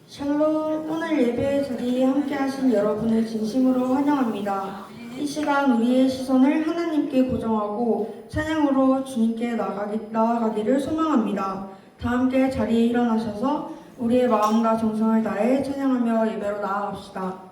샬롬, 오늘 예배 자리에 함께하신 여러분을 진심으로 환영합니다. 이 시간 우리의 시선을 하나님께 고정하고 찬양으로 주님께 나아가기를 소망합니다. 다 함께 자리에 일어나셔서 우리의 마음과 정성을 다해 찬양하며 예배로 나아갑시다.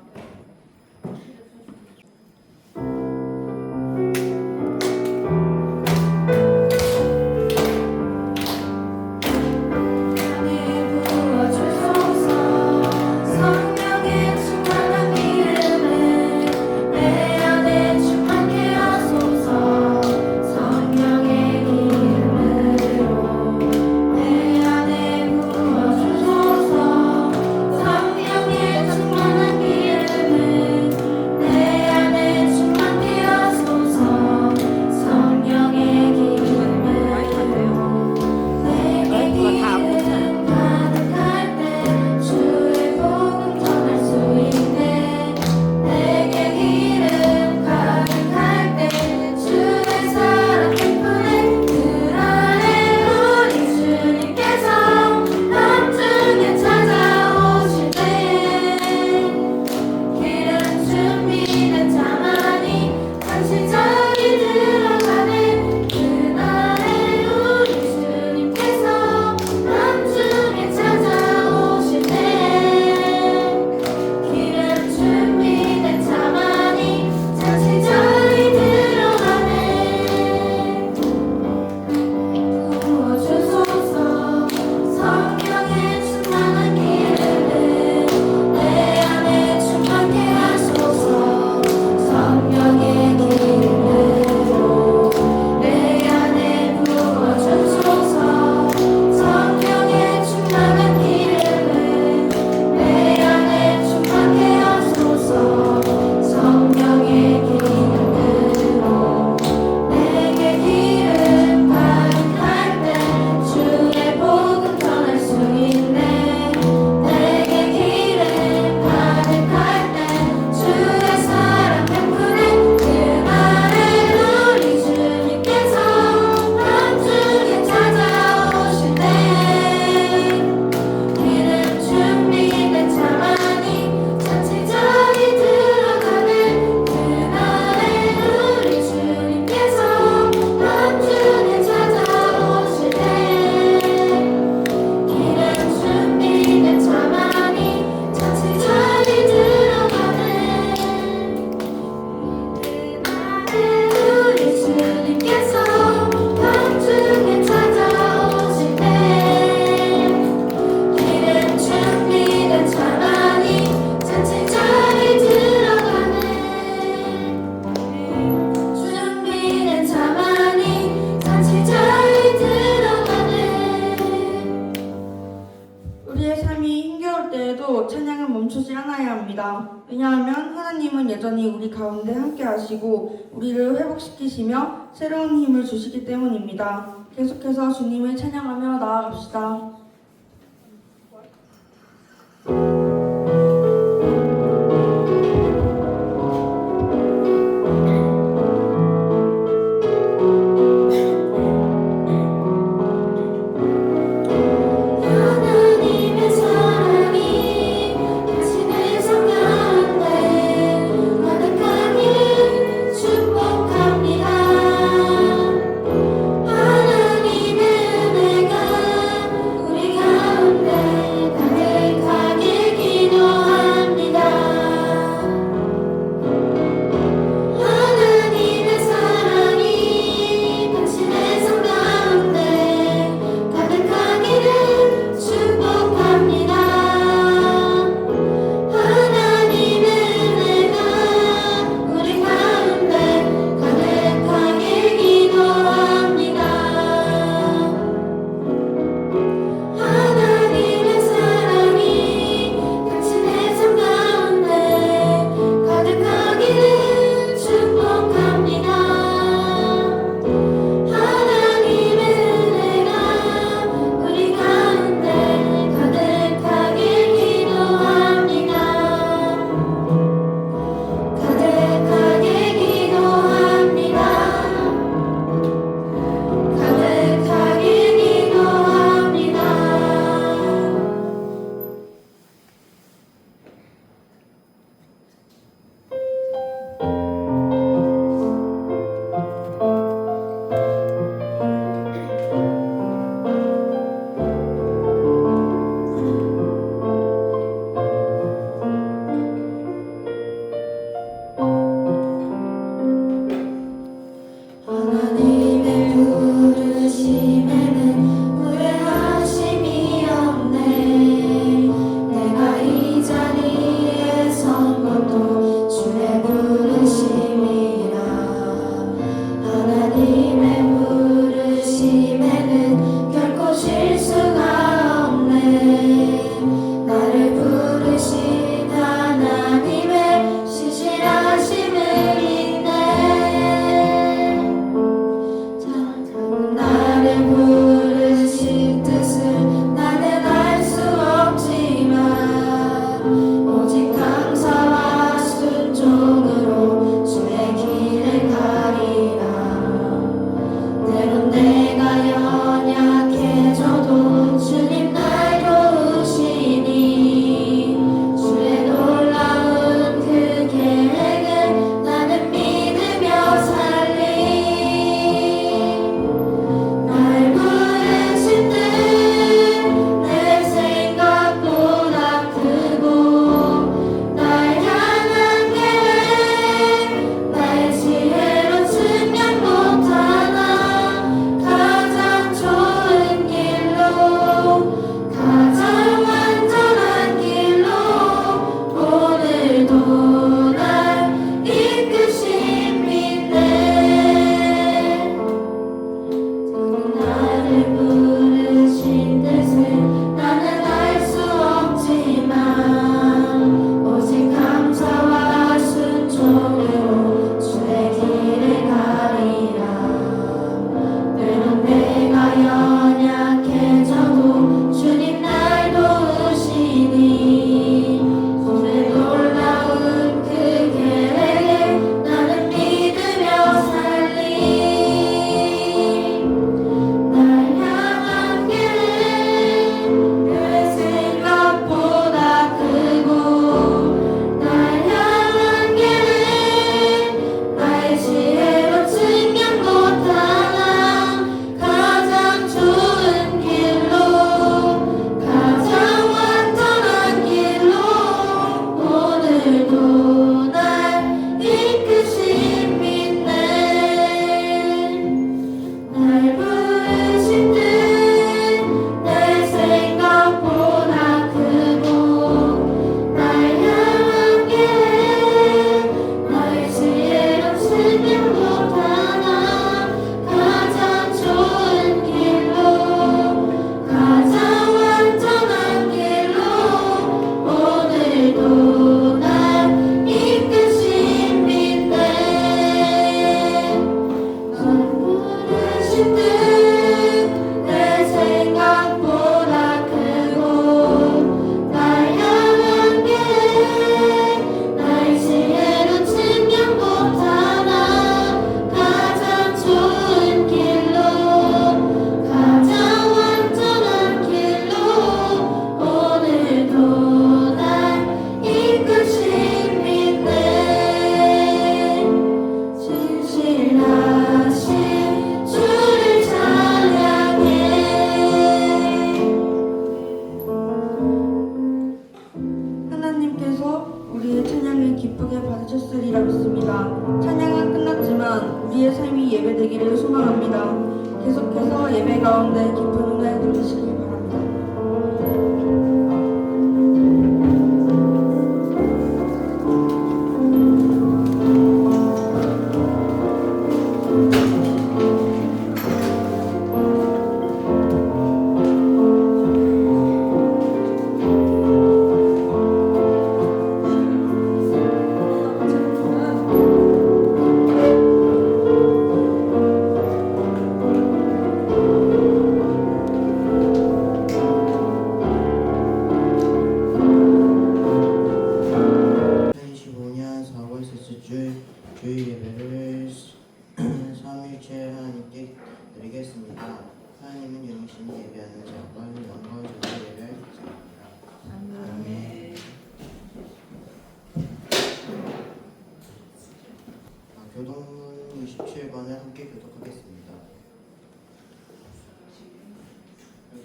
왜냐하면 하나님은 여전히 우리 가운데 함께 하시고 우리를 회복시키시며 새로운 힘을 주시기 때문입니다. 계속해서 주님을 찬양하며 나아갑시다. 우리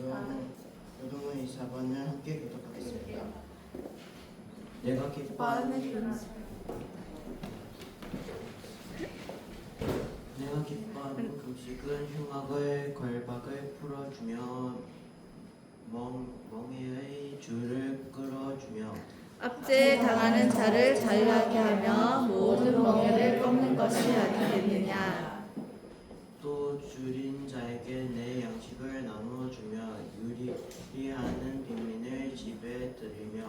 요동의 4번을 함께 교독하겠습니다. 내가 기뻐하는 금식은 흉악의 걸박을 풀어주며 멍에의 줄을 끌어주며 압제에 당하는 자를 자유하게 하며 모든 멍에를 꺾는 것이 아니겠느냐. 또 줄인 자에게 내 양식을 나누어주며 유리하는 빈민을 집에 들이며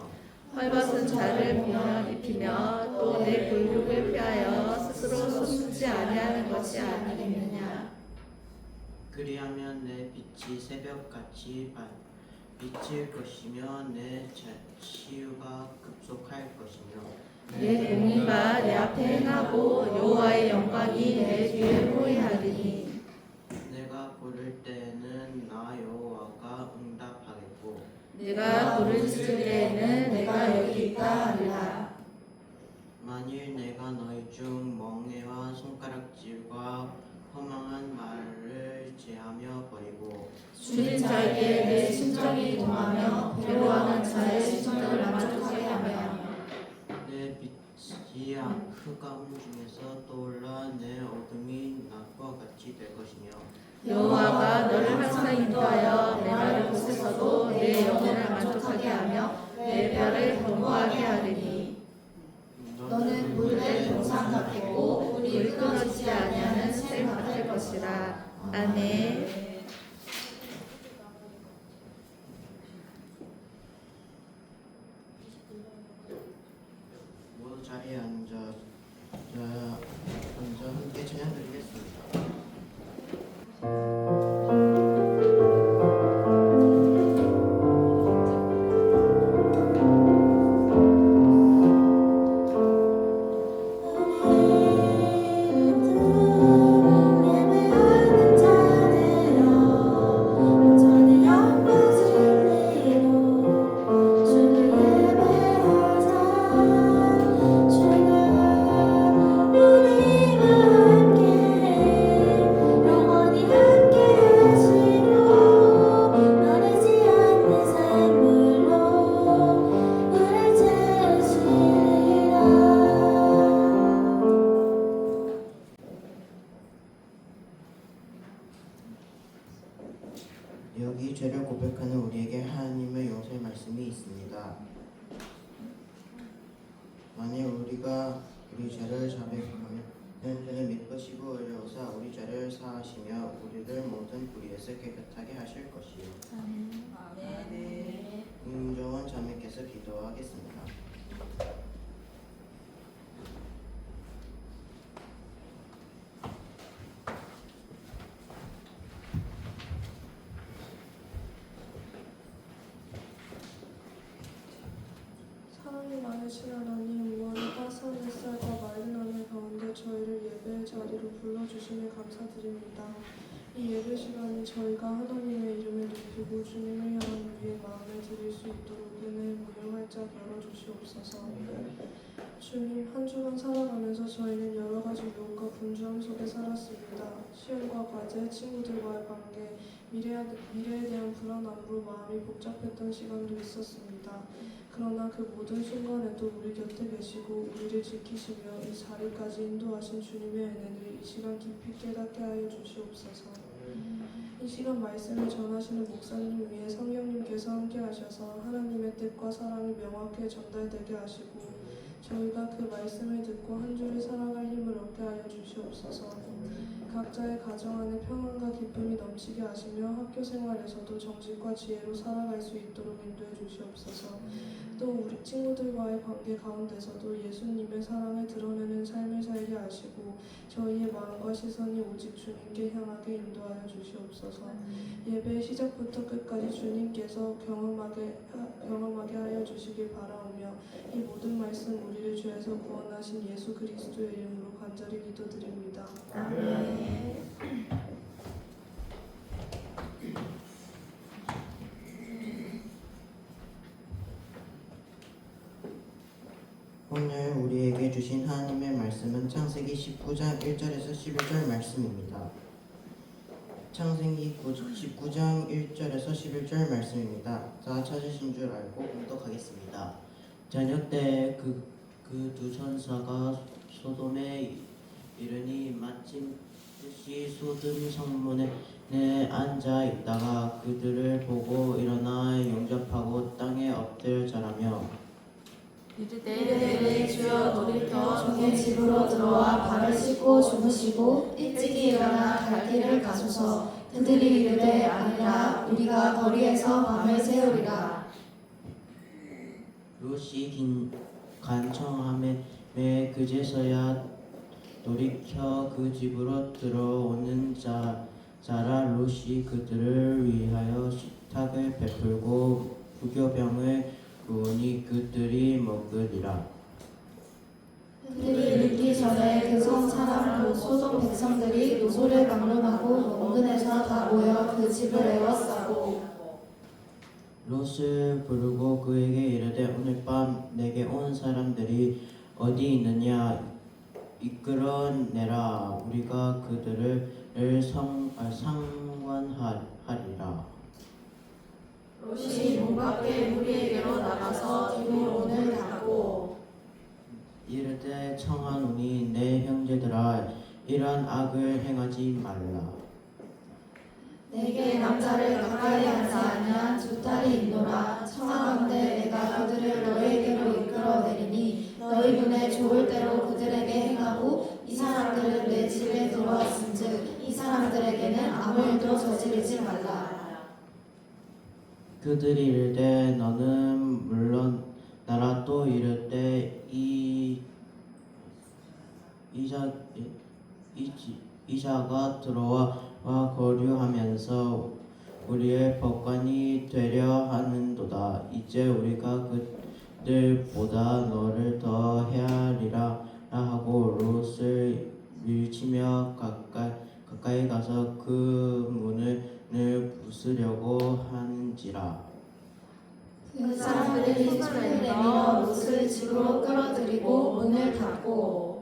헐벗은 자를 비면 입히며 또 내 골육을 피하여 스스로 숨지 아니하는 것이 아니겠느냐. 그리하면 내 빛이 새벽같이 비칠 것이며 내 치유가 급속할 것이며 내 공의가 내 앞에 행하고 여호와의 영광이 내 뒤에 호위하리니. 내가 부를 때에는 나 여호와가 응답하겠고 내가 부를 때에는 내가 여기 있다 하리라. 만일 내가 너희 중 멍에와 손가락질과 허망한 말을 제하며 버리고 줄인 자에게 내 심정이 동하며 괴로워하는 자의 심정을 만족하게 하며 내 빛이 흑암 중에서 떠올라 내 어둠이 낮과 같이 될 것이며 여호와가 너를 항상 인도하여 메마른 곳에서도 내 영혼을 만족하게 하며 내 뼈를 견고하게 하리니. 너는 물에 동상 같겠고 물이 끊어지지 아니하는 새 같을 것이라. 아멘. 모두 자리에 앉아 함께 찬양드리겠습니다. 여기 죄를 고백하는 우리에게 하나님의 용서의 말씀이 있습니다. 만일 우리가 우리 죄를 자백하면 그는 믿으시고 의로우사 우리 죄를 사하시며 우리를 모든 불의에서 깨끗하게 하실 것이요. 김정원 자매께서 기도하겠습니다. 사랑이 많으신 하나님, 무한과 산 햇살과 맑은 하늘 가운데 저희를 예배의 자리로 불러주심에 감사드립니다. 이 예배 시간이 저희가 하나님의 이름을 높이고 주님을 향한 우리의 마음을 드릴 수 있도록 은혜의 문을 활짝 열어주시옵소서. 주님, 한 주간 살아가면서 저희는 여러 가지 유혹과 분주함 속에 살았습니다. 시험과 과제, 친구들과의 관계, 미래에 대한 불안함으로 마음이 복잡했던 시간도 있었습니다. 그러나 그 모든 순간에도 우리 곁에 계시고 우리를 지키시며 이 자리까지 인도하신 주님의 은혜를 이 시간 깊이 깨닫게 하여 주시옵소서. 이 시간 말씀을 전하시는 목사님 위에 성령님께서 함께 하셔서 하나님의 뜻과 사랑이 명확하게 전달되게 하시고 저희가 그 말씀을 듣고 한 주를 살아갈 힘을 얻게 하여 주시옵소서. 각자의 가정 안에 평안과 기쁨이 넘치게 하시며 학교 생활에서도 정직과 지혜로 살아갈 수 있도록 인도해 주시옵소서. 또 우리 친구들과의 관계 가운데서도 예수님의 사랑을 드러내는 삶을 살게 하시고 저희의 마음과 시선이 오직 주님께 향하게 인도하여 주시옵소서. 예배 시작부터 끝까지 주님께서 경험하게 하여 주시길 바라오며 이 모든 말씀 우리를 죄에서 구원하신 예수 그리스도의 이름으로 간절히 기도드립니다. 아멘. 오늘 우리에게 주신 하나님의 말씀은 창세기 19장 1절에서 11절 말씀입니다. 창세기 19장 1절에서 11절 말씀입니다. 다 찾으신 줄 알고 공독하겠습니다. 저녁 때 그 두 천사가 소돔에 이르니 마침 뜻이 소돔 성문에 앉아 있다가 그들을 보고 일어나 영접하고 땅에 엎드려 절하며 이르되 주여 돌이켜 종의 집으로 들어와 발을 씻고 주무시고 일찍이 일어나 갈 길을 가소서. 그들이 이르되 아니라 우리가 거리에서 밤을 새우리라. 롯이 간청함에 그제서야 돌이켜 그 집으로 들어오는 자라. 롯이 그들을 위하여 식탁을 베풀고 부교병을 구우니 그들이 먹으리라. 그들이 늦기 전에 그 성 사람 곧 소돔 백성들이 노소를 막론하고 원근에서 다 모여 그 집을 에워싸고 롯을 부르고 그에게 이르되 오늘 밤 내게 온 사람들이 어디 있느냐 이끌어내라. 우리가 그들을 상관하리라. 롯이 문 밖에 무리에게로 나가서 뒤로 문을 닫고 이르되 청하노니 내 형제들아 이런 악을 행하지 말라. 내게 남자를 가까이 하지 아니한 두 딸이 있노라. 청하건대 내가 그들을 너희에게로 이끌어내리니 너희 눈에 좋을 대로 그들에게 행하고 이 사람들은 내 집에 들어왔은즉 이 사람들에게는 아무 일도 저지르지 말라. 그들이 이르되 너는 물론 나라. 또 이르되 이자가 들어와 거류하면서 우리의 법관이 되려 하는도다. 이제 우리가 그들보다 너를 더 헤아리라 하고 롯을 밀치며 가까이 가서 그 문을 부수려고 하는지라. 그 사람들이 손을 내밀어 롯을 집으로 끌어들이고 문을 닫고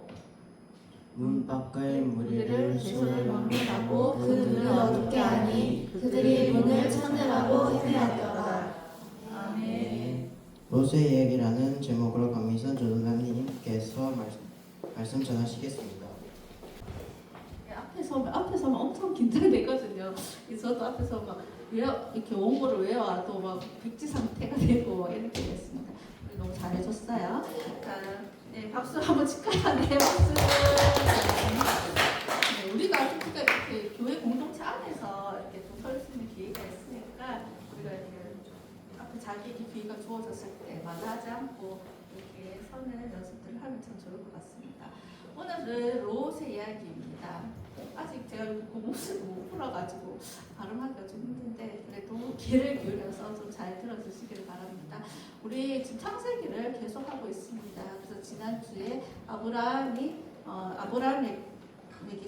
문 밖의 무리를 손을 막론하고 그 문을 어둡게 하니 그들이 문을 찾느라고 헤매었더라. 아멘. 롯의 이야기라는 제목으로 강미선 조동남님께서 말씀 전하시겠습니다. 앞에서만 엄청 긴장되거든요. 그래서 저도 앞에서 막 이렇게 원고를 외워도 막 백지 상태가 되고 이렇게 됐습니다. 너무 잘해줬어요. 네, 박수 한번 칠까요? 네, 박수. 네, 우리가 이렇게 교회 공동체 안에서 이렇게 좀 설 수 있는 기회가 있으니까 우리가 이렇게 앞에 자기에게 기회가 주어졌을 때 마다하지 않고 이렇게 서는 연습들을 하면 참 좋을 것 같습니다. 오늘은 롯의 이야기입니다. 아직 제가 공부를 못 풀어가지고 발음하기가 좀 힘든데 그래도 귀를 기울여서 좀 잘 들어주시기를 바랍니다. 우리 지금 창세기를 계속하고 있습니다. 그래서 지난주에 아브라함에게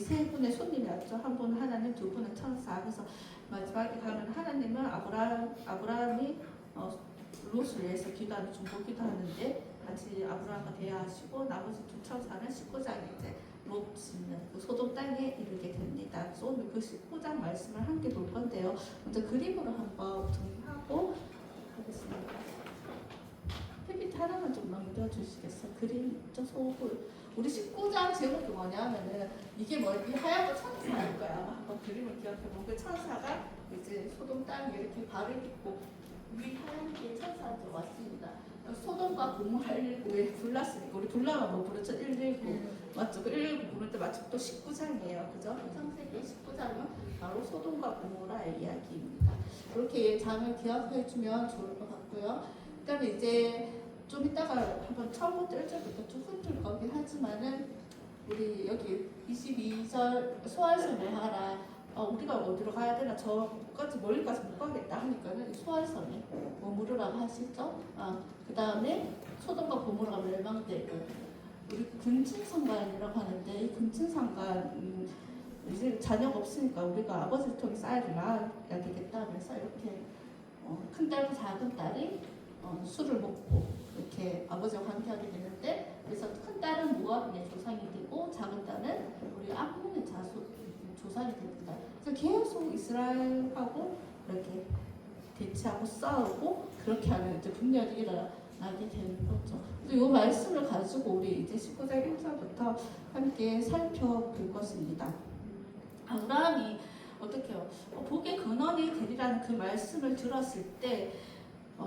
세 분의 손님이 왔죠. 한 분은 하나님, 두 분은 천사. 그래서 마지막에 가면 하나님은 아브라함이 롯을 위해서 기도하는 중보 기도하는데 같이 아브라함과 대화하시고 나머지 두 천사는 19장에 이제 롯 짓는 그 소돔 땅에 이르게 됩니다. 그래서 오늘 그 19장 말씀을 함께 볼 건데요. 먼저 그림으로 한번 정리하고 하겠습니다. PPT 하나만 좀 넘겨주시겠어요? 그림 저 소굴. 우리 19장 제목이 뭐냐면은 이게 이 하얀 거 천사일 거야. 아마 한번 그림을 기억해보면 그 천사가 이제 소돔 땅에 이렇게 발을 딛고 우리 하나님께 천사한테 왔습니다. 소돔과 고모를 불났으니까 우리 불나면 뭐 부르죠? 119 맞죠? 그 119 부를 때 마침 또 19장이에요. 그죠? 창세기 19장은 바로 소돔과 고모라의 이야기입니다. 이렇게 장을 기억해주면 좋을 것 같고요. 그 다음에 이제 좀 이따가 한번 처음부터 1절부터 쭉 훑을 거긴 하지만은 우리 여기 22절 소알섬에 하라. 우리가 어디로 가야 되나 저까지 멀리까지 못 가겠다 하니까는 소알섬에 머무르라고 하시죠. 그 다음에 소돔과 고모라가 멸망되고 우리 근친상간이라고 하는데 이 근친상간 이제 자녀가 없으니까 우리가 아버지를 통해서 아이를 낳아야 되겠다. 그래서 이렇게 큰 딸과 작은 딸이 술을 먹고 이렇게 아버지와 관계하게 되는데 그래서 큰 딸은 모압의 조상이 되고 작은 딸은 우리 암몬의 조산이 됩니다. 그래서 계속 이스라엘하고 이렇게 대치하고 싸우고 그렇게 하면 이제 분열이 일어나게 되는 거죠. 그래서 이 말씀을 가지고 우리 이제 19장 1절부터 함께 살펴볼 것입니다. 아브라함이 어떻게요? 복의 근원이 되리라는 그 말씀을 들었을 때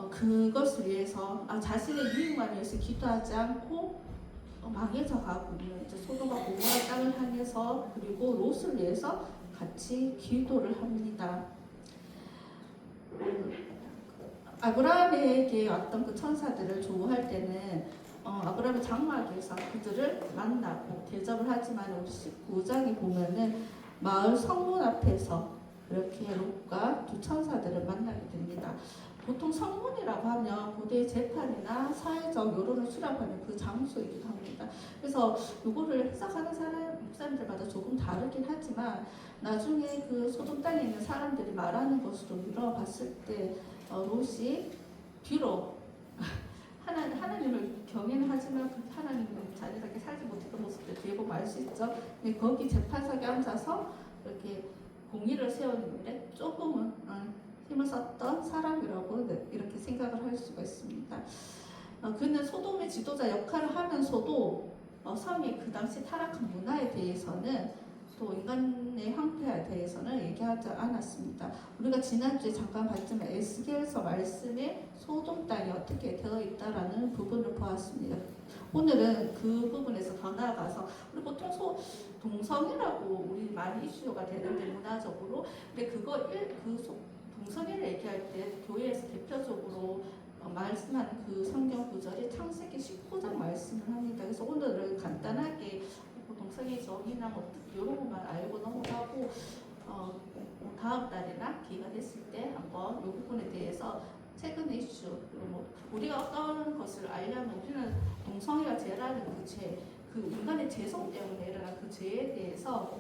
그것을 위해서 자신의 유익만을 위해서 기도하지 않고 망해져 가고 있는 이제 소돔과 고모라 땅을 향해서 그리고 롯을 위해서 같이 기도를 합니다. 아브라함에게 왔던 그 천사들을 조우할 때는 아브라함을 장막하기 위해서 그들을 만나고 대접을 하지만 우리 19장에 보면은 마을 성문 앞에서 이렇게 롯과 두 천사들을 만나게 됩니다. 보통 성문이라고 하면 고대 재판이나 사회적 여론을 수렴하는 그 장소이기도 합니다. 그래서 이거를 해석하는 목사님들마다 조금 다르긴 하지만 나중에 그 소돔 땅에 있는 사람들이 말하는 것으로 미뤄봤을 때 롯이 비록 하나님을 경외는 하지만 그 하나님은 자녀답게 살지 못했던 모습들 뒤에 보면 알 수 있죠. 근데 거기 재판석에 앉아서 이렇게 공의를 세우는데 조금은 힘을 썼던 사람이라고 이렇게 생각을 할 수가 있습니다. 그는 소돔의 지도자 역할을 하면서도 성의 그 당시 타락한 문화에 대해서는 또 인간의 황폐에 대해서는 얘기하지 않았습니다. 우리가 지난주에 잠깐 봤지만 에스겔서 말씀에 소돔 땅이 어떻게 되어 있다라는 부분을 보았습니다. 오늘은 그 부분에서 더 나아가서 우리 보통 동성애라고 우리 많이 이슈가 되는데 문화적으로 근데 동성애를 얘기할 때 교회에서 대표적으로 말씀하는 그 성경 구절이 창세기 19장 말씀을 합니다. 그래서 오늘은 간단하게 동성애 정의나 이런 것만 알고 넘어가고 다음 달이나 기회가 됐을 때 한번 이 부분에 대해서 최근의 이슈 우리가 어떤 것을 알려면 우리는 동성애가 죄라는 그 인간의 죄성 때문에 일어난 그 죄에 대해서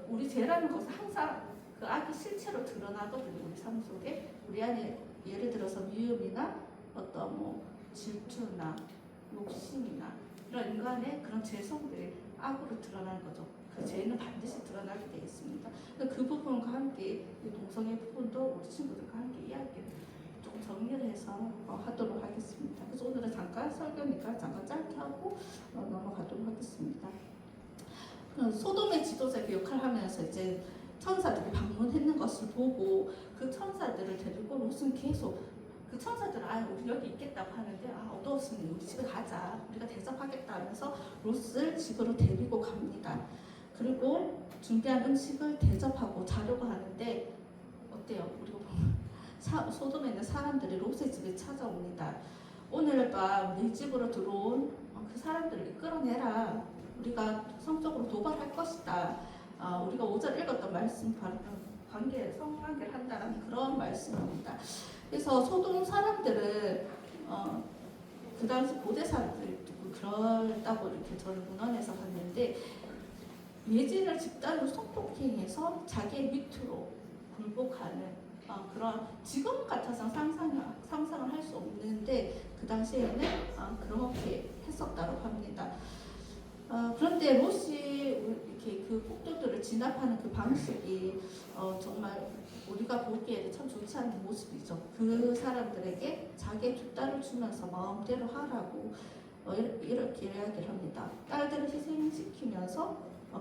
우리 죄라는 것은 항상 그 악이 실체로 드러나거든요. 우리 삶 속에 우리 안에 예를 들어서 미움이나 어떤 질투나 욕심이나 이런 인간의 그런 죄성들이 악으로 드러나는 거죠. 그 죄는 반드시 드러나게 되어 있습니다. 그 부분과 함께 이 동성애 부분도 우리 친구들과 함께 이야기를 좀 정리를 해서 하도록 하겠습니다. 그래서 오늘은 잠깐 설교니까 잠깐 짧게 하고 넘어가도록 하겠습니다. 소돔의 지도자 그 역할을 하면서 이제 천사들이 방문했는 것을 보고 그 천사들을 데리고 롯은 계속 그 천사들은 우리 여기 있겠다고 하는데 어두웠으니 우리 집에 가자 우리가 대접하겠다 하면서 롯을 집으로 데리고 갑니다. 그리고 준비한 음식을 대접하고 자려고 하는데 어때요? 우리가 보면 소돔에 있는 사람들이 롯의 집에 찾아옵니다. 오늘 밤 네 집으로 들어온 그 사람들을 이끌어내라. 우리가 성적으로 도발할 것이다. 우리가 5절 읽었던 말씀 성관계를 한다는 그런 말씀입니다. 그래서 소돔 사람들은 그 당시 고대 사람들이 그렇다고 이렇게 저는 문헌에서 봤는데 예진을 집단으로 성폭행해서 자기의 밑으로 굴복하는 그런 지금 같아서 상상을 할 수 없는데 그 당시에는 그렇게 했었다고 합니다. 그런데 롯이 이렇게 그 폭도들을 진압하는 그 방식이 정말 우리가 보기에는 참 좋지 않은 모습이죠. 그 사람들에게 자기의 두 딸을 주면서 마음대로 하라고 이렇게 이야기를 합니다. 딸들을 희생시키면서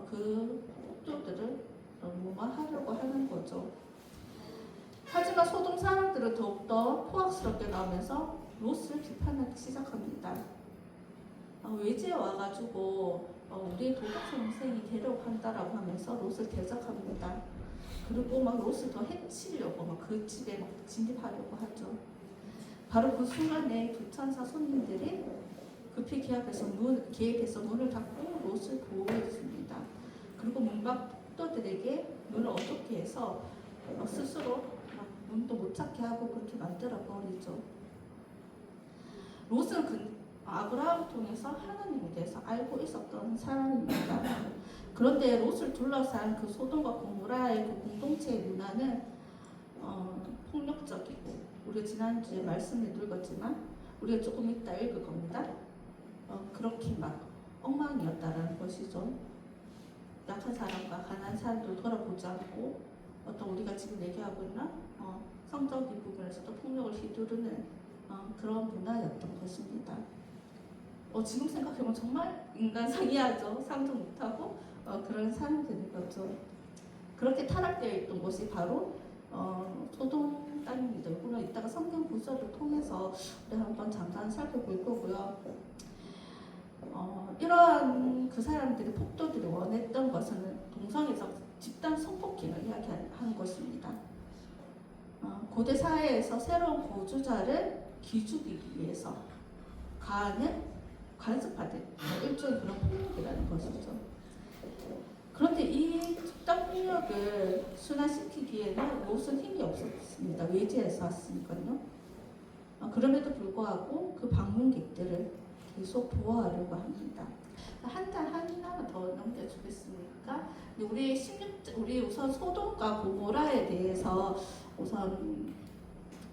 그 폭도들을 무마하려고 하는 거죠. 하지만 소돔 사람들은 더욱더 포악스럽게 나오면서 롯을 비판하기 시작합니다. 외지에 와가지고 우리의 도덕성 생이 되려고 한다라고 하면서 롯을 대적합니다. 그리고 막 롯을 더 해치려고 막 그 집에 막 진입하려고 하죠. 바로 그 순간에 두 천사 손님들이 급히 개입해서 문을 닫고 롯을 보호해줍니다. 그리고 문밖도들에게 문을 어둡게 해서 스스로 문도 못 찾게 하고 그렇게 만들어 버리죠. 롯은 아브라함을 통해서 하나님에 대해서 알고 있었던 사람입니다. 그런데 롯을 둘러싼 그 소돔과 고모라의 그 공동체의 문화는 폭력적이고 우리가 지난주에 말씀을 읽었지만 우리가 조금 이따 읽을 겁니다. 그렇게 막 엉망이었다라는 것이죠. 약한 사람과 가난한 사람들 돌아보지 않고 어떤 우리가 지금 얘기하고 있는 성적인 부분에서도 폭력을 휘두르는 그런 문화였던 것입니다. 지금 생각해보면 정말 인간 상이하죠. 상도 못하고 그런 사람들인 거죠. 그렇게 타락되어 있던 곳이 바로 소돔 땅입니다. 이거는 이따가 성경 구절을 통해서 우리 한번 잠깐 살펴볼 거고요. 이러한 그 사람들이 폭도들이 원했던 것은 동성애적 집단 성폭행을 이야기하는 것입니다. 고대 사회에서 새로운 거주자를 기죽이기 위해서 가하는 간섭화된 일종의 그런 폭력이라는 것이죠. 그런데 이 집단 폭력을 순화시키기에는 무슨 힘이 없었습니다. 외지에서 왔으니까요. 그럼에도 불구하고 그 방문객들을 계속 보호하려고 합니다. 한 달 하나만 더 넘겨주겠습니까? 우리 우선 소돔과 고모라에 대해서 우선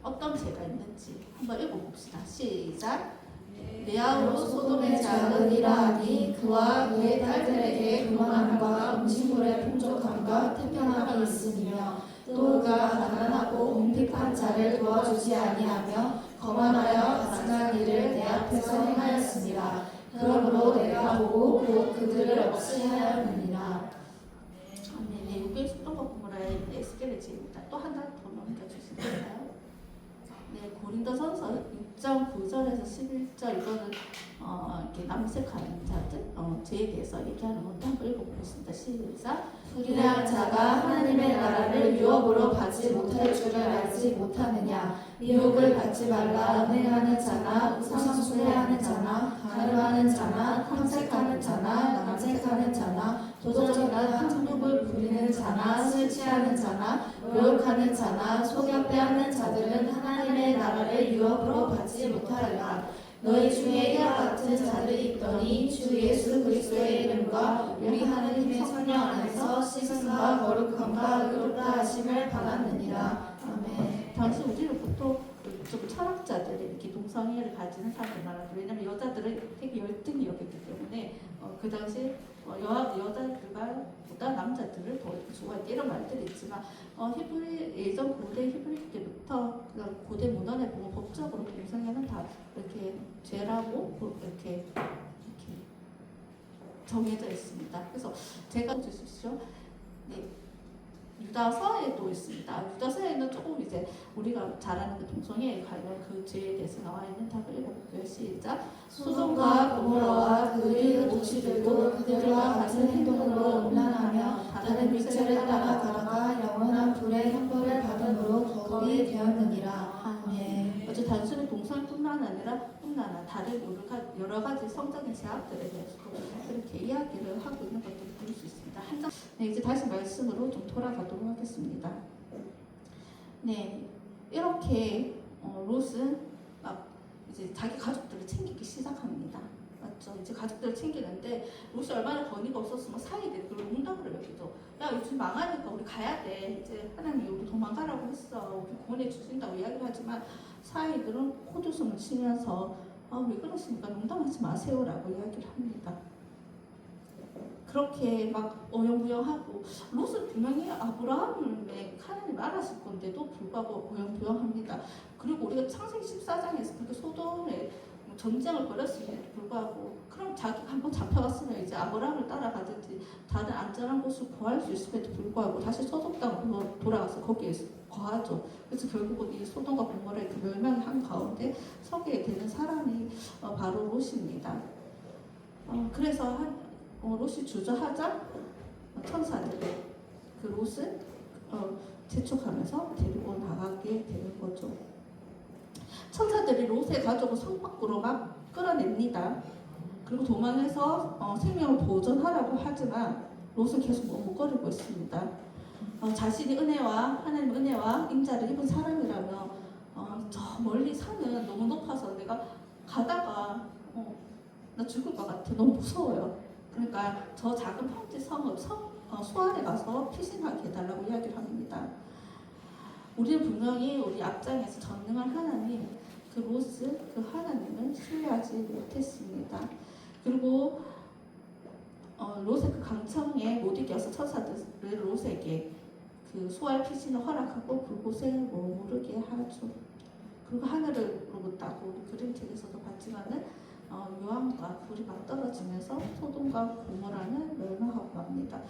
어떤 죄가 있는지 한번 읽어봅시다. 시작. 내 아우로 소돔의 죄악은 이러하니 그와 그의 딸들에게 교만함과 음식물의 풍족함과 태평함이 있으며 또 그가 가난하고 궁핍한 자를 도와주지 아니하며 거만하여 가증한 일을 내 앞에서 행하였습니다. 그러므로 내가 보고 곧 그들을 없애하였느니라. 네, 이게 소돔과 고모라의 에스겔의 죄입니다. 또 한 달 더 넘겨주실까요? 네, 고린도전서 6장 9절에서 11절 이거는 이렇게 남색하는 자들 죄에 대해서 얘기하는 건데 한번 읽어보겠습니다. 시작. 불의한 자가 하나님의 나라를 유업으로 받지 못할 줄을 알지 못하느냐. 미혹을 받지 말라. 은행하는 자나 우상숭배하는 자나 가늠하는 자나 탐색하는 자나 남색하는 자나 도적이나 탐욕을 부리는 자나 술 취하는 자나 모욕하는 자나 속여 빼앗는 자들은 하나님의 나라를 유업으로 받지 못하리라. 너희 중에 이와 같은 자들이 있더니 주 예수 그리스도의 이름과 우리 하나님의 성령 안에서 씻음과 거룩함과 의롭다 하심을 받았느니라. 아멘. 당시 우리는 보통 좀 철학자들이 이렇게 동성애를 가지는 사람들 많아요. 왜냐면 여자들은 되게 열등히 여겼기 때문에 그 당시 여자들보다 남자들을 더 좋아했다 이런 말들이 있지만 예전 고대 히브리 때부터 고대 문헌에 보면 법적으로 동성애는 다 이렇게 죄라고 이렇게 정해져 있습니다. 그래서 제가 주십시오. 네. 유다서에도 있습니다. 유다서에는 조금 이제 우리가 잘 아는 그 동성애에 관련 그 죄에 대해서 나와 있는 답을 읽어볼게요. 시작. 소돔과 고모라와 그의 도시들도 그들과 같은 행동으로 음란하며 다른 빛을 따라 가다가 영원한 불의 형벌을 받음으로 거기 되었느니라. 아멘. 어째 단순히 동성뿐만 아니라 다른 여러 가지 성적인 제약들에 대해서도 이렇게 이야기를 하고 있는 것들을 볼 수 있습니다. 네, 이제 다시 말씀으로 좀 돌아가도록 하겠습니다. 네, 이렇게 롯은 막 이제 자기 가족들을 챙기기 시작합니다. 맞죠? 이제 가족들을 챙기는데 롯이 얼마나 권위가 없었으면 사이들이 그걸 농담으로 여기죠. 야, 요즘 망하니까 우리 가야 돼. 이제 하나님이 우리 도망가라고 했어. 우리 구원해 주신다고 이야기를 하지만 사이들은 코웃음을 치면서 왜 그러십니까? 농담하지 마세요라고 이야기를 합니다. 그렇게 막 어영부영하고 롯은 분명히 아브라함을 하나님 알았을 건데도 불구하고 어영부영합니다. 그리고 우리가 창세기 14장에서 그렇게 소돔에 전쟁을 벌였음에도 불구하고 그럼 자기가 한번 잡혀갔으면 이제 아브라함을 따라가든지 다른 안전한 곳을 구할 수 있음에도 불구하고 다시 소돔 땅으로 돌아가서 거기에 거하죠. 그래서 결국은 이 소돔과 고모라의 그 멸망한 가운데 서게 되는 사람이 바로 롯입니다. 그래서 롯이 주저하자 천사들이 그 롯을 재촉하면서 데리고 나가게 되는 거죠. 천사들이 롯의 가족을 성 밖으로 막 끌어냅니다. 그리고 도망해서 생명을 보존하라고 하지만 롯은 계속 머뭇거리고 있습니다. 자신이 하나님의 은혜와 임자를 입은 사람이라며 저 멀리 산은 너무 높아서 내가 가다가 나 죽을 것 같아. 너무 무서워요. 그러니까 저 작은 평지 성읍 수알에 가서 피신하게 해달라고 이야기를 합니다. 우리는 분명히 우리 앞장에서 전능한 하나님, 그 롯은 그 하나님을 신뢰하지 못했습니다. 그리고 롯의 그 강청에 못 이겨서 천사들을 롯에게 그 수할 피신을 허락하고 그곳에 머무르게 하죠. 그리고 하늘로부터 그림책에서도 봤지만은 요한과 불이 막 떨어지면서 소돔과 고모라는 멸망하고 맙니다.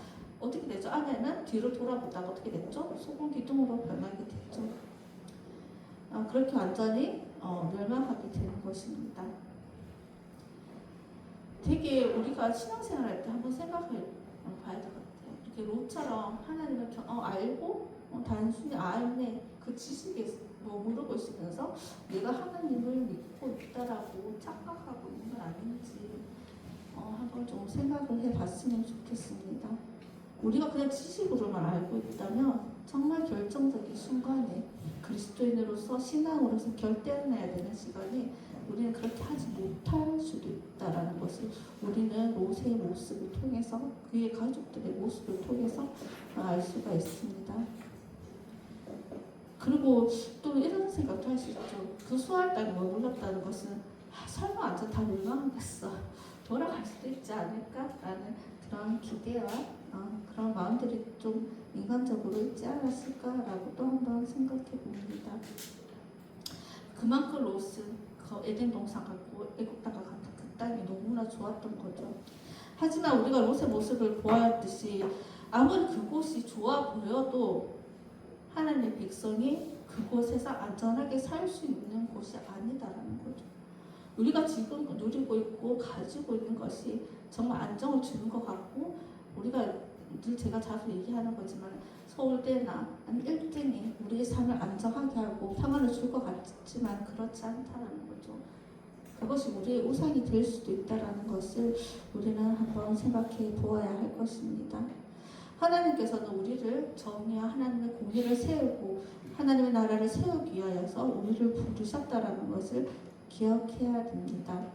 어떻게 되죠? 아내는 뒤로 돌아보다가 어떻게 됐죠? 소금 기둥으로 변하게 됐죠. 그렇게 완전히 멸망하게 되는 것입니다. 되게 우리가 신앙생활할 때 한번 생각해 봐야 될 것 같아요. 이렇게 롯처럼 하나님을 알고 단순히 알네 그 지식에 머무르고 있으면서 내가 하나님을 믿고 있다라고 착각하고 있는 건 아닌지 한번 좀 생각을 해봤으면 좋겠습니다. 우리가 그냥 지식으로만 알고 있다면 정말 결정적인 순간에 그리스도인으로서 신앙으로서 결단해야 되는 시간이 우리는 그렇게 하지 못할 수도 있다라는 것을 우리는 롯의 모습을 통해서 그의 가족들의 모습을 통해서 알 수가 있습니다. 그리고 또 이런 생각도 할 수 있죠. 그 수할 땅에 머물렀다는 것은 설마 완전 다 멸망하겠어. 돌아갈 수도 있지 않을까라는 그런 기대와 그런 마음들이 좀 인간적으로 있지 않았을까라고 또 한번 생각해 봅니다. 그만큼 롯은 에덴 동산 같고 애국 땅과 같은 그 땅이 너무나 좋았던 거죠. 하지만 우리가 롯의 모습을 보았듯이 아무리 그곳이 좋아 보여도 하나님의 백성이 그곳에서 안전하게 살 수 있는 곳이 아니다라는 거죠. 우리가 지금 누리고 있고 가지고 있는 것이 정말 안정을 주는 것 같고 우리가 늘 제가 자주 얘기하는 거지만 서울대나 아니면 1등이 우리의 삶을 안정하게 하고 평안을 줄 것 같지만 그렇지 않다라는 거죠. 그것이 우리의 우상이 될 수도 있다라는 것을 우리는 한번 생각해 보아야 할 것입니다. 하나님께서는 우리를 정의와 하나님의 공의를 세우고 하나님의 나라를 세우기 위하여서 우리를 부르셨다라는 것을 기억해야 됩니다.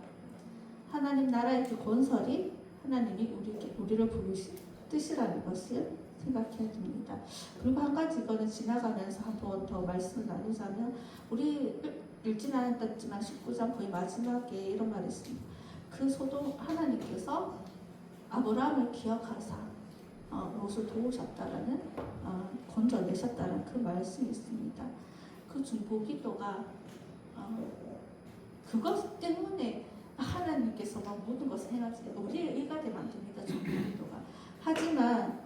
하나님 나라의 그 건설이 하나님이 우리를 부르신 뜻이라는 것을 생각해야 됩니다. 그리고 한 가지 이거는 지나가면서 한 번 더 말씀을 나누자면 우리 읽진 않았지만 19장 거의 마지막에 이런 말이 있습니다. 그 소돔 하나님께서 아브라함을 기억하사 롯을 도우셨다라는 건져내셨다는 그 말씀이 있습니다. 그 중보기도가 그것 때문에 하나님께서 모든 것을 해가지고 우리의 의가 되면 안 됩니다. 중보기도가. 하지만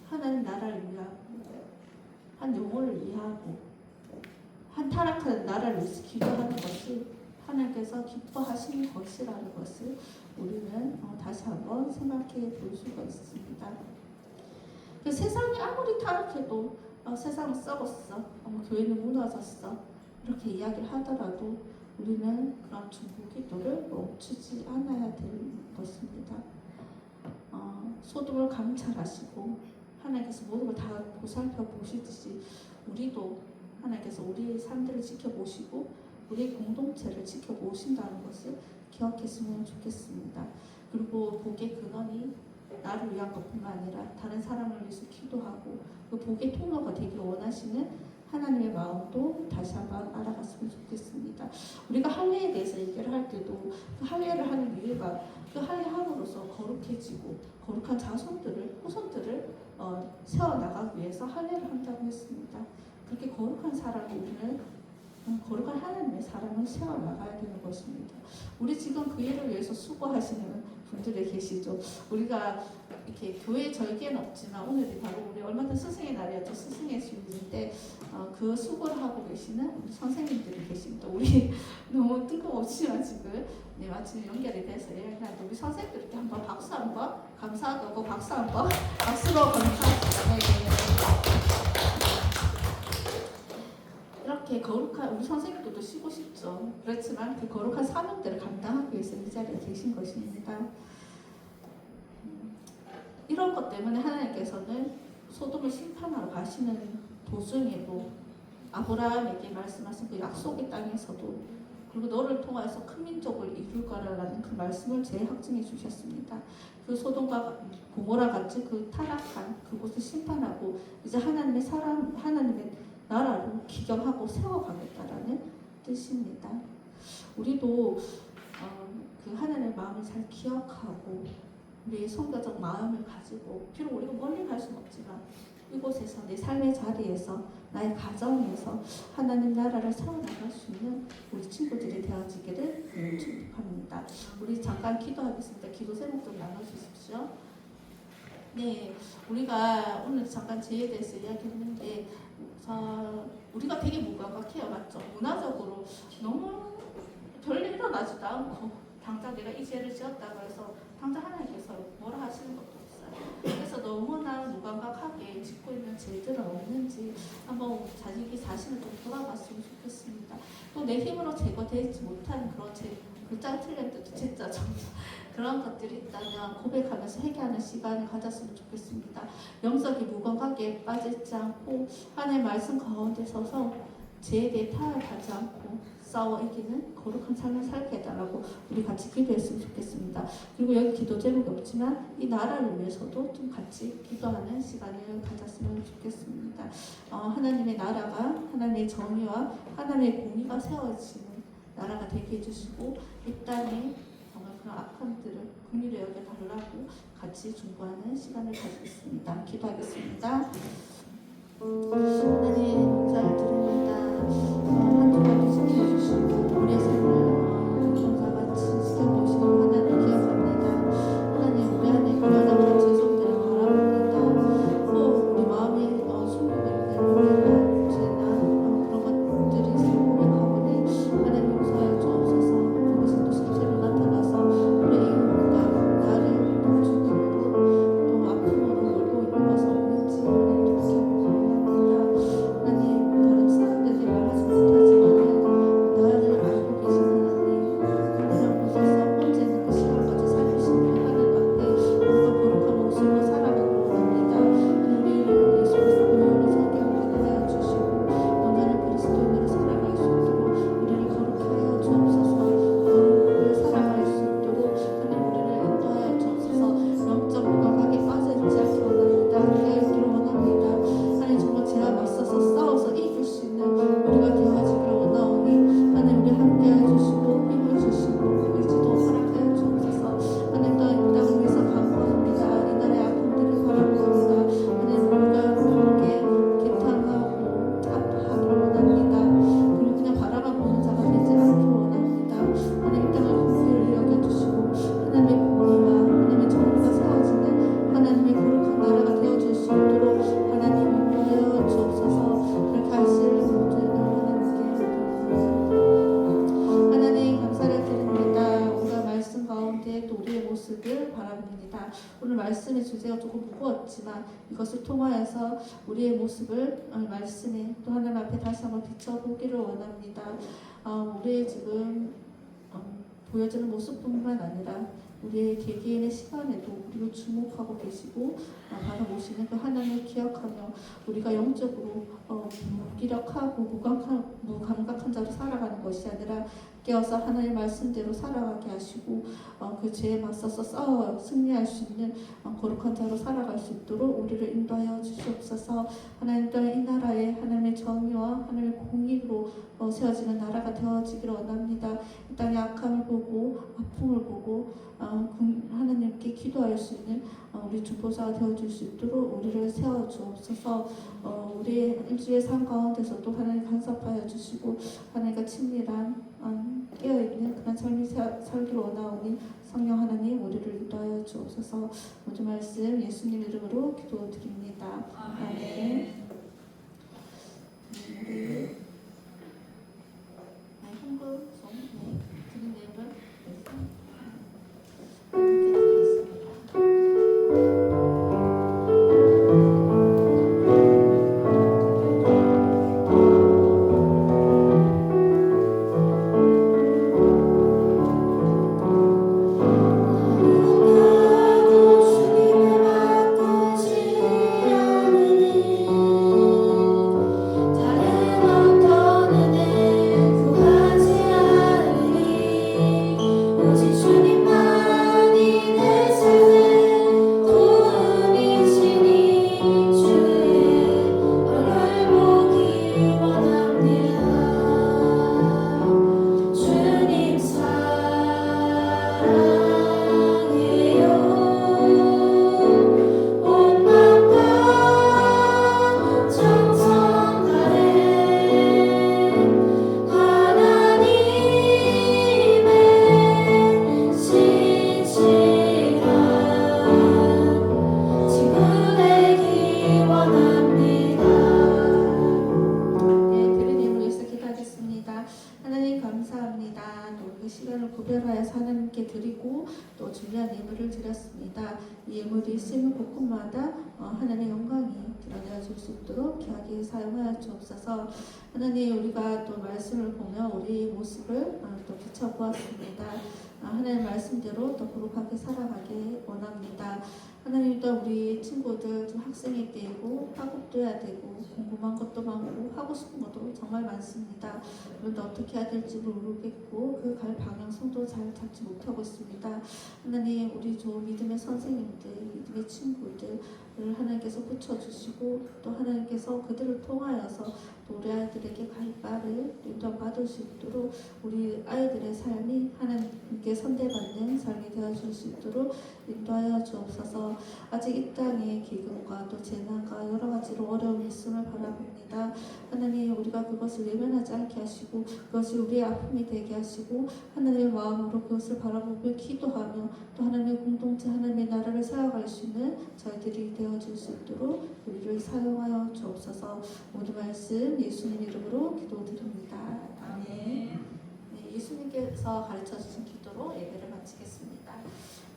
하나님 나라를 위하고 한 영혼을 위하고 한 타락한 나라를 위해서 기도하는 것이 하나님께서 기뻐하시는 것이라는 것을 우리는 다시 한번 생각해 볼 수가 있습니다. 그 세상이 아무리 타락해도 세상은 썩었어, 교회는 무너졌어 이렇게 이야기를 하더라도 우리는 그런 중보기도를 멈추지 않아야 될 것입니다. 소돔을 감찰하시고 하나님께서 모든 걸 다 보살펴 보시듯이 우리도 하나님께서 우리의 삶들을 지켜보시고 우리의 공동체를 지켜보신다는 것을 기억했으면 좋겠습니다. 그리고 복의 근원이 나를 위한 것뿐만 아니라 다른 사람을 위해서 기도하고 그 복의 통로가 되길 원하시는 하나님의 마음도 다시 한번 알아갔으면 좋겠습니다. 우리가 할례에 대해서 얘기를 할 때도 그 할례를 하는 이유가 그 할례함으로써 거룩해지고 거룩한 자손들을 후손들을 세워나가기 위해서 할례를 한다고 했습니다. 그렇게 거룩한 사람을 우리는 거룩한 하나님의 사람을 세워나가야 되는 것입니다. 우리 지금 그 일을 위해서 수고하시는 분들이 계시죠. 우리가 이렇게 교회 절기에는 없지만 오늘이 바로 우리 얼마 전 스승의 날이었죠. 스승의 주일인데 그 수고를 하고 계시는 우리 선생님들이 계십니다. 우리 너무 뜬금없지만 지금 마침 연결이 돼서 이야기하는데 우리 선생님들께 한번 박수 한번 감사하다고 박수 한번 박수로 감사합니다. 이렇게 거룩한 우리 선생님들도 쉬고 싶죠. 그렇지만 그 거룩한 사명들을 감당하기 위해서 이 자리에 계신 것입니다. 이런 것 때문에 하나님께서는 소돔을 심판하러 가시는 도중에도 아브라함에게 말씀하신 그 약속의 땅에서도 그리고 너를 통하여서 큰 민족을 이룰 거라는 그 말씀을 재확증해 주셨습니다. 그 소돔과 고모라 같이 그 타락한 그곳을 심판하고 이제 하나님의 나라로 기경하고 세워가겠다라는 뜻입니다. 우리도 그 하나님의 마음을 잘 기억하고 우리의 선교적 마음을 가지고 비록 우리가 멀리 갈 수는 없지만 이곳에서 내 삶의 자리에서 나의 가정에서 하나님 나라를 세워나갈 수 있는 우리 친구들이 되어지기를 축복합니다. 우리 잠깐 기도하겠습니다. 기도 제목 좀 나눠주십시오. 네, 우리가 오늘 잠깐 죄에 대해서 이야기했는데 우리가 되게 무감각해요. 맞죠? 문화적으로 너무 별일 일어나지도 않고 당장 내가 이 죄를 지었다고 해서 당장 하나님께서 뭐라 하시는 것도 없어요. 그래서 너무나 무감각하게 짓고 있는 죄들은 없는지 한번 자기 자신을 좀 돌아봤으면 좋겠습니다. 또 내 힘으로 제거되지 못한 그런 죄, 글자가 틀렸는데도 진짜 그런 것들이 있다면 고백하면서 회개하는 시간을 가졌으면 좋겠습니다. 영적이 무감하게 빠지지 않고 하나님의 말씀 가운데 서서 죄에 대해 타협하지 않고 싸워 이기는 거룩한 삶을 살게 해달라고 우리 같이 기도했으면 좋겠습니다. 그리고 여기 기도 제목이 없지만 이 나라를 위해서도 좀 같이 기도하는 시간을 가졌으면 좋겠습니다. 하나님의 나라가 하나님의 정의와 하나님의 공의가 세워지는 나라가 되게 해주시고 이 땅에 정말 그런 악함들을 긍휼히 여겨달라고 같이 중보하는 시간을 가지겠습니다. 기도하겠습니다. 하나님 잘 드립니다. 한 주간도 지켜주시고 우리의 삶을 감사같이 지켜보시고 하나님 기억합니다. 하나님 우리 안에 일어나는 죄성들을 바라봅니다. 또 우리 마음에 숨기고 있는 우리가 죄나 그런 것들이 있으면 고백하오니 하나님 용서하여 주옵소서. 그것이 또 실제로 나타나서 우리의 영혼과 나를 죽음으로 또 아픔으로 몰고 있는 것은 없는지 오늘 말씀의 주제가 조금 무거웠지만 이것을 통하여서 우리의 모습을 말씀에 또 하나님 앞에 다시 한번 비춰보기를 원합니다. 우리의 지금 보여지는 모습뿐만 아니라 우리의 개개인의 시간에도 우리를 주목하고 계시고 바라보시는 그 하나님을 기억하며 우리가 영적으로 무기력하고 무감각한 자로 살아가는 것이 아니라 깨어서 하나님의 말씀대로 살아가게 하시고 그 죄에 맞서서 싸워 승리할 수 있는 거룩한 자로 살아갈 수 있도록 우리를 인도하여 주시옵소서. 하나님 또한 이 나라에 하나님의 정의와 하나님의 공의로 세워지는 나라가 되어지기를 원합니다. 이 땅의 악함을 보고 아픔을 보고 하나님께 기도할 수 있는 우리 중보자가 되어줄 수 있도록 우리를 세워주옵소서. 우리의 일주의 삶 가운데서도 하나님 간섭하여 주시고 하나님과 친밀한 깨어있는 그런 삶이 살기를 원하오니 성령 하나님 우리를 인도하여 주옵소서. 모든 말씀 예수님 이름으로 기도드립니다. 아멘. 우리 한국 드린 내용을 함께 드리겠습니다. 자연한 하나님 감사합니다. 또 그 시간을 구별하여서 하나님께 드리고 또 중요한 예물을 드렸습니다. 이 예물이 쓰이는 곳곳마다 하나님의 영광이 드러내어 줄 수 있도록 귀하게 사용하여 주옵소서. 하나님, 우리가 또 말씀을 보며 우리 모습을 또 비춰보았습니다. 하나님 말씀대로 더 거룩하게 살아가게 원합니다. 하나님, 또 우리 친구들 좀 학생일 때이고 학업도 해야 되고 궁금한 것도 많고 하고 싶은 것도 정말 많습니다. 그런데 어떻게 해야 될지 모르겠고 그 갈 방향성도 잘 잡지 못하고 있습니다. 하나님, 우리 좋은 믿음의 선생님들, 믿음의 친구들을 하나님께서 붙여주시고 또 하나님께서 그들을 통하여서 또 우리 아이들에게 갈바를 인도받을 수 있도록 우리 아이들의 삶이 하나님께 선대받는 삶이 되어줄 수 있도록 인도하여 주옵소서. 아직 이 땅에 기근과 또 재난과 여러 가지로 어려움이 있음을 바라봅니다. 하나님, 우리가 그것을 외면하지 않게 하시고 그것이 우리의 아픔이 되게 하시고 하나님의 마음으로 그것을 바라보며 기도하며 또 하나님의 공동체, 하나님의 나라를 세워갈 수 있는 저희들이 되어줄 수 있도록 우리를 사용하여 주옵소서. 모든 말씀 예수님 이름으로 기도드립니다. 아멘. 네, 예수님께서 가르쳐주신 기도로 예배를 마치겠습니다.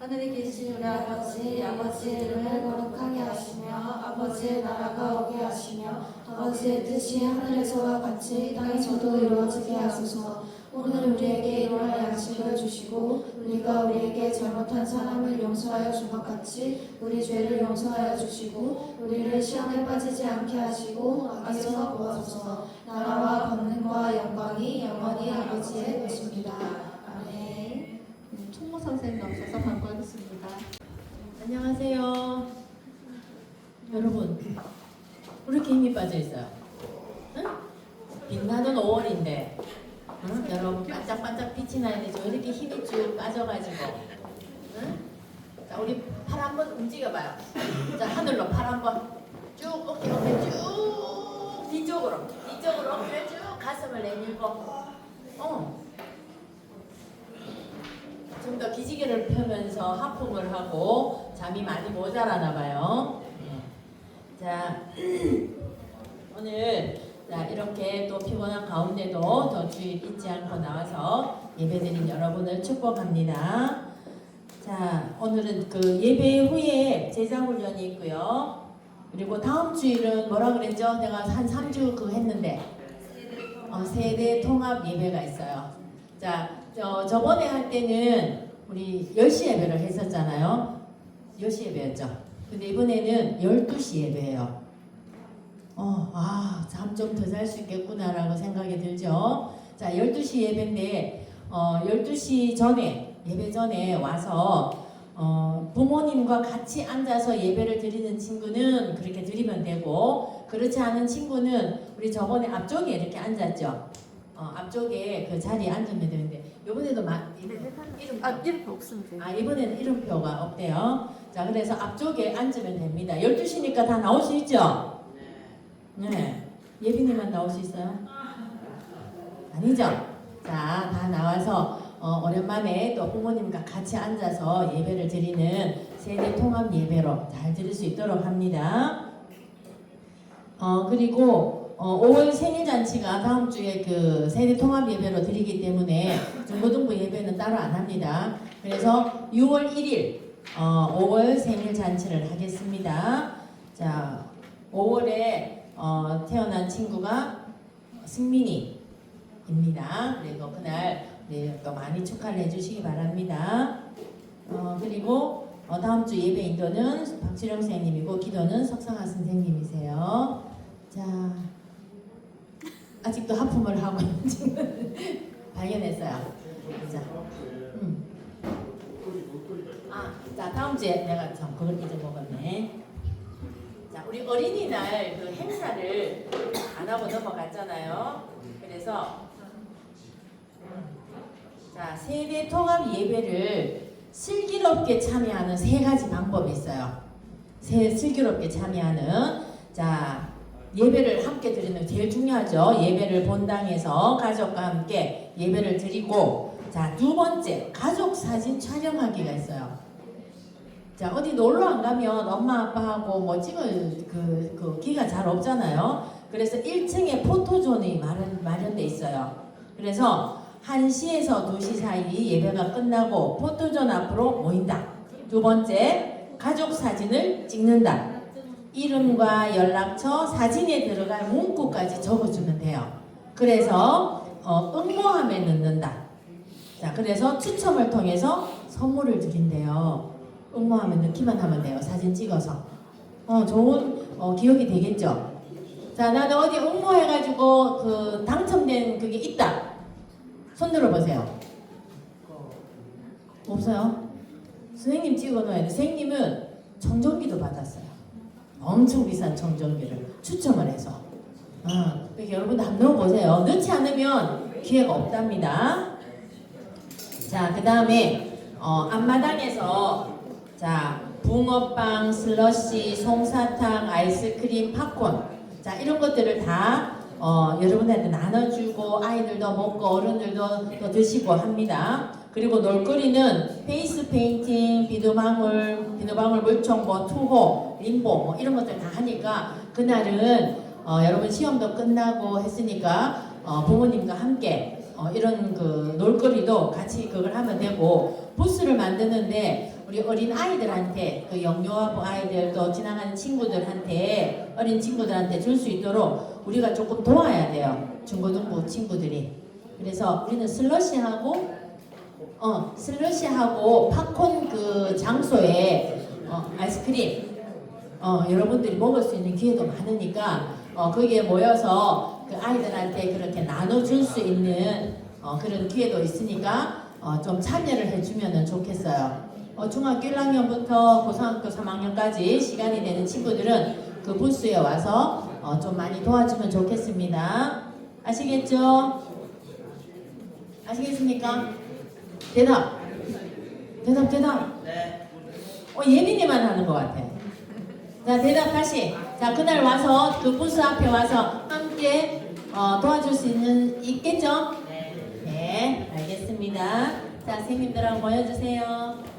하늘에 계신 우리 아버지, 아버지의 이름을 거룩하게 하시며 아버지의 나라가 오게 하시며 아버지의 뜻이 하늘에서와 같이 땅에서도 이루어지게 하소서. 오늘 우리에게 일용할 양식을 주시고 우리가 우리에게 잘못한 사람을 용서하여 준 것 같이 우리 죄를 용서하여 주시고 우리를 시험에 빠지지 않게 하시고 악에서 구하소서. 나라와 권능과 영광이 영원히 아버지의 것입니다. 아멘. 총무 선생님 나오셔서 반가워하겠습니다. 안녕하세요. 여러분, 왜 이렇게 힘이 빠져 있어요? 응? 빛나는 5월인데, 응? 여러분 반짝반짝 빛이 나는데 저 이렇게 힘이 쭉 빠져가지고, 응? 자, 우리 팔 한번 움직여봐요. 자, 하늘로 팔 한번 쭉 어깨 쭉 뒤쪽으로 어깨를 쭉 가슴을 내밀고, 좀 더 기지개를 펴면서 하품을 하고 잠이 많이 모자라나 봐요. 자, 오늘 이렇게 또 피곤한 가운데도 더 주일 잊지 않고 나와서 예배드린 여러분을 축복합니다. 자, 오늘은 그 예배 후에 제자훈련이 있고요. 그리고 다음 주일은 뭐라 그랬죠? 내가 한 3주 그거 했는데 세대 통합 예배가 있어요. 자, 저번에 할 때는 우리 10시 예배를 했었잖아요. 10시 예배였죠. 근데 이번에는 12시 예배예요. 잠 좀 더 잘 수 있겠구나라고 생각이 들죠. 자, 12시 예배인데 12시 전에 예배 전에 와서 부모님과 같이 앉아서 예배를 드리는 친구는 그렇게 드리면 되고 그렇지 않은 친구는 우리 저번에 앞쪽에 이렇게 앉았죠. 앞쪽에 그 자리에 앉으면 되는데 이번에도 이름표 없으면 돼요. 이번에는 이름표가 없대요. 자, 그래서 앞쪽에 앉으면 됩니다. 12시니까 다 나올 수 있죠? 네. 예빈이만 나올 수 있어요? 아니죠? 자, 다 나와서 오랜만에 또 부모님과 같이 앉아서 예배를 드리는 세대 통합 예배로 잘 드릴 수 있도록 합니다. 그리고 5월 생일잔치가 다음 주에 그 세대 통합 예배로 드리기 때문에 중고등부 예배는 따로 안 합니다. 그래서 6월 1일 5월 생일잔치를 하겠습니다. 자, 5월에 태어난 친구가 승민이입니다. 그리고 그날 또 많이 축하를 해주시기 바랍니다. 그리고 다음 주 예배 인도는 박지령 선생님이고 기도는 석상아 선생님이세요. 자, 아직도 하품을 하고 지금 발견했어요. 자, 자, 다음 주에 내가 참 그걸 잊어먹었네. 자, 우리 어린이날 그 행사를 안 하고 넘어갔잖아요. 그래서 자, 세대 통합 예배를 슬기롭게 참여하는 3가지 방법이 있어요. 슬기롭게 참여하는 자. 예배를 함께 드리는 게 제일 중요하죠. 예배를 본당에서 가족과 함께 예배를 드리고 자, 2번째 가족 사진 촬영하기가 있어요. 자, 어디 놀러 안 가면 엄마 아빠하고 뭐 찍을 그 기가 잘 없잖아요. 그래서 1층에 포토존이 마련돼 있어요. 그래서 1시에서 2시 사이 예배가 끝나고 포토존 앞으로 모인다. 두 번째, 가족 사진을 찍는다. 이름과 연락처, 사진에 들어갈 문구까지 적어주면 돼요. 그래서 응모함에 넣는다. 자, 그래서 추첨을 통해서 선물을 드린대요. 응모함에 넣기만 하면 돼요. 사진 찍어서. 좋은 기억이 되겠죠. 자, 나는 어디 응모해가지고 그 당첨된 그게 있다. 손 들어보세요. 없어요? 선생님 찍어놓아야 돼. 선생님은 청정기도 받았어요. 엄청 비싼 청정기를 추첨을 해서. 그러니까 여러분들 한번 넣어보세요. 넣지 않으면 기회가 없답니다. 자, 그 다음에 앞마당에서 자 붕어빵, 슬러시, 솜사탕, 아이스크림, 팝콘 자 이런 것들을 다 여러분들한테 나눠주고 아이들도 먹고 어른들도 또 드시고 합니다. 그리고 놀거리는 페이스 페인팅, 비누방울 물총, 투호, 림보 이런 것들 다 하니까 그날은 여러분 시험도 끝나고 했으니까 부모님과 함께 이런 그 놀거리도 같이 그걸 하면 되고 부스를 만드는데 우리 어린 아이들한테 그 영유아부 아이들 또 지나가는 친구들한테 어린 친구들한테 줄 수 있도록 우리가 조금 도와야 돼요. 중고등부 친구들이. 그래서 우리는 슬러시하고 팝콘 그 장소에 아이스크림 여러분들이 먹을 수 있는 기회도 많으니까 거기에 모여서 그 아이들한테 그렇게 나눠줄 수 있는 그런 기회도 있으니까 좀 참여를 해주면 좋겠어요. 중학교 1학년부터 고등학교 3학년까지 시간이 되는 친구들은 그 부스에 와서 좀 많이 도와주면 좋겠습니다. 아시겠죠? 아시겠습니까? 대답. 네. 예민이만 하는 것 같아. 자, 대답 다시. 자, 그날 와서 그 부스 앞에 와서 함께 도와줄 수 있겠죠? 네, 알겠습니다. 자, 선생님들하고 모여주세요.